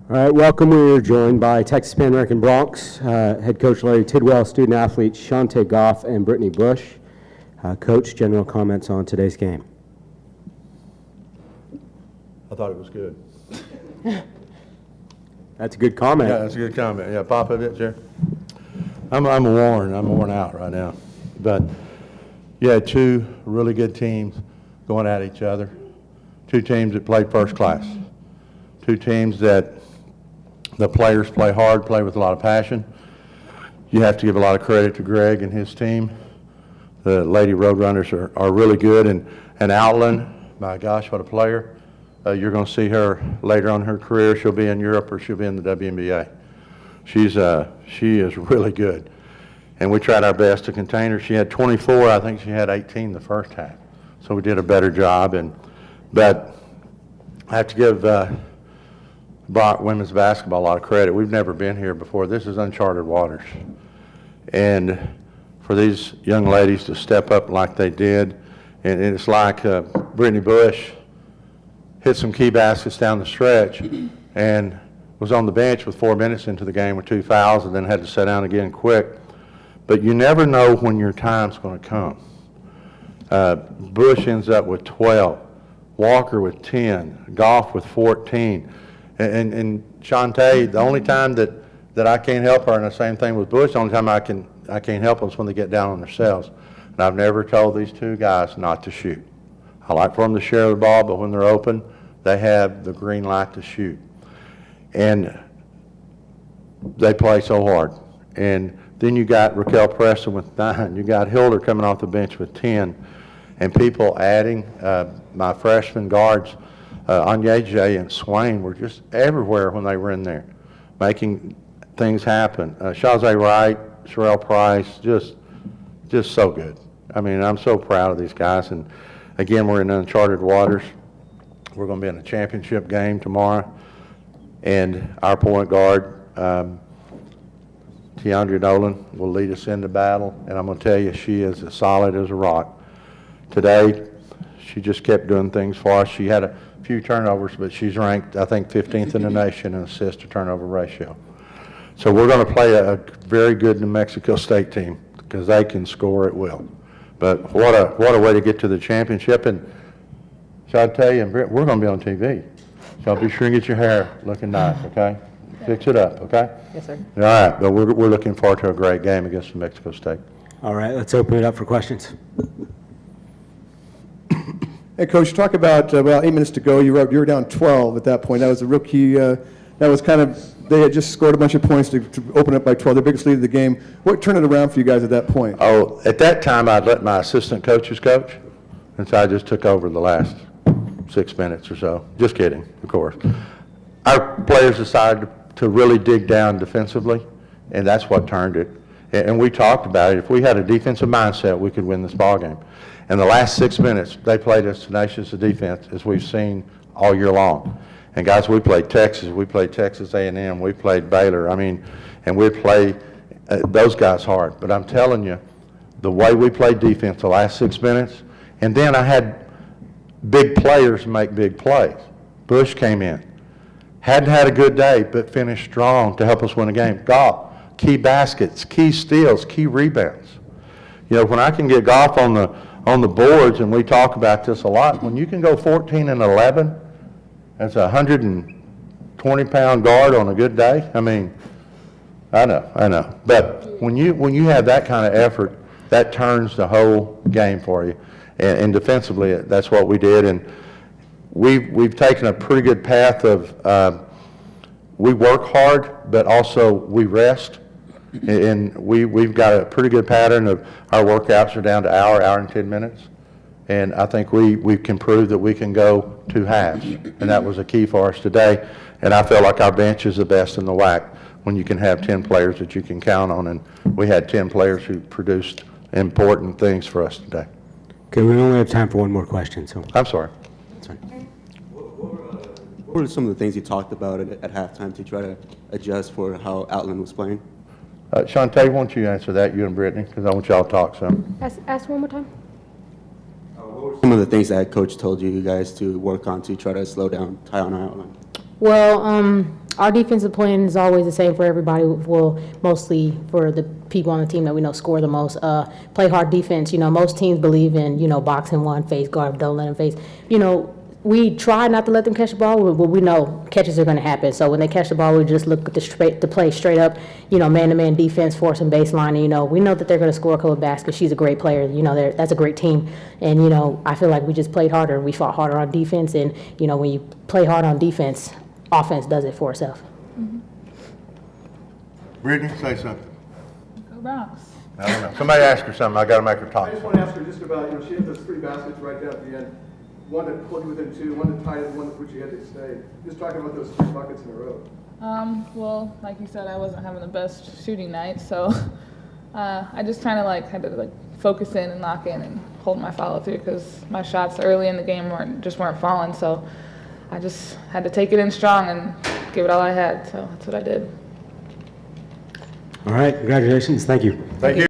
All right, welcome. We're joined by Texas Pan American Bronx head coach Larry Tidwell, student athletes Shante Goff and Brittany Bush. Coach, general comments on today's game. I thought it was good. That's a good comment. Yeah, that's a good comment. Yeah, pop of it, Jerry. I'm worn out right now. But you had two really good teams going at each other. Two teams that played first class. Two teams that the players play hard, play with a lot of passion. You have to give a lot of credit to Greg and his team. The Lady Roadrunners are really good. And Outland, my gosh, what a player. You're going to see her later on in her career. She'll be in Europe or she'll be in the WNBA. She is really good. And we tried our best to contain her. She had 24. I think she had 18 the first half. So we did a better job. But I have to give Brock women's basketball a lot of credit. We've never been here before. This is uncharted waters. And for these young ladies to step up like they did, and it's like Brittany Bush hit some key baskets down the stretch and was on the bench with 4 minutes into the game with 2 fouls and then had to sit down again quick. But you never know when your time's going to come. Bush ends up with 12, Walker with 10, Goff with 14. And Shante, the only time that I can't help her, and the same thing with Bush, the only time I can't help them is when they get down on themselves. And I've never told these two guys not to shoot. I like for them to share the ball, but when they're open, they have the green light to shoot. And they play so hard. And then you got Raquel Preston with 9. You got Hilder coming off the bench with 10. And people adding, my freshman guards, Onyeje and Swain were just everywhere when they were in there, making things happen. Shazay Wright, Sherelle Price, just so good. I mean, I'm so proud of these guys. And again, we're in uncharted waters. We're going to be in a championship game tomorrow. And our point guard, Tiandra Nolan, will lead us into battle. And I'm going to tell you, she is as solid as a rock. Today, she just kept doing things for us. She had a few turnovers, but she's ranked, I think, 15th in the nation in assist to turnover ratio. So we're going to play a very good New Mexico State team because they can score at will. But what a way to get to the championship. And shall I tell you, Britt, we're going to be on TV. So be sure and get your hair looking nice, okay? Fix it up, okay? Yes, sir. All right, but we're looking forward to a great game against New Mexico State. All right, let's open it up for questions. Hey, Coach, talk about, 8 minutes to go. You were down 12 at that point. That was a rookie. That was kind of, they had just scored a bunch of points to open up by 12, their biggest lead of the game. What turned it around for you guys at that point? Oh, at that time, I'd let my assistant coaches coach, and so I just took over the last 6 minutes or so. Just kidding, of course. Our players decided to really dig down defensively, and that's what turned it. And we talked about it. If we had a defensive mindset, we could win this ballgame. In the last 6 minutes, they played as tenacious a defense as we've seen all year long. And guys, we played Texas, we played Texas A&M, we played Baylor. I mean, and we play those guys hard. But I'm telling you, the way we played defense the last 6 minutes, and then I had big players make big plays. Bush came in, hadn't had a good day, but finished strong to help us win a game. Goff, key baskets, key steals, key rebounds. You know, when I can get Goff on the boards, and we talk about this a lot, when you can go 14 and 11 as a 120-pound guard on a good day, I mean, I know. But when you have that kind of effort, that turns the whole game for you. And defensively, that's what we did. And we've taken a pretty good path of we work hard, but also we rest. And we've got a pretty good pattern of our workouts are down to hour and 10 minutes. And I think we can prove that we can go 2 halves. And that was a key for us today. And I feel like our bench is the best in the WAC when you can have 10 players that you can count on. And we had 10 players who produced important things for us today. Okay, we only have time for one more question, so. I'm sorry. That's fine. What were some of the things you talked about at halftime to try to adjust for how Outland was playing? Shante, why don't you answer that, you and Brittany, because I want y'all to talk some. Ask one more time. Some of the things that Coach told you guys to work on to try to slow down Tiana Outland. Well, Our defensive plan is always the same for everybody. Well, mostly for the people on the team that we know score the most. Play hard defense. You know, most teams believe in, you know, boxing one, face guard, don't let them face. You know, we try not to let them catch the ball, but we know catches are going to happen. So when they catch the ball, we just look at the play straight up, you know, man-to-man defense, force and baseline. And, you know, we know that they're going to score a couple of baskets. She's a great player. You know, that's a great team. And, you know, I feel like we just played harder. We fought harder on defense. And, you know, when you play hard on defense, offense does it for itself. Brittany, say something. Go Bronx. I don't know. Somebody ask her something. I got to make her talk. I just want to ask her just about, you know, she had those 3 baskets right down at the end. One that pulled you within 2, one that tied it, one that put you had to stay. Just talking about those 3 buckets in a row. Well, like you said, I wasn't having the best shooting night, so I just kind of had to focus in and lock in and hold my follow through because my shots early in the game weren't falling. So I just had to take it in strong and give it all I had. So that's what I did. All right, congratulations. Thank you. Thank you.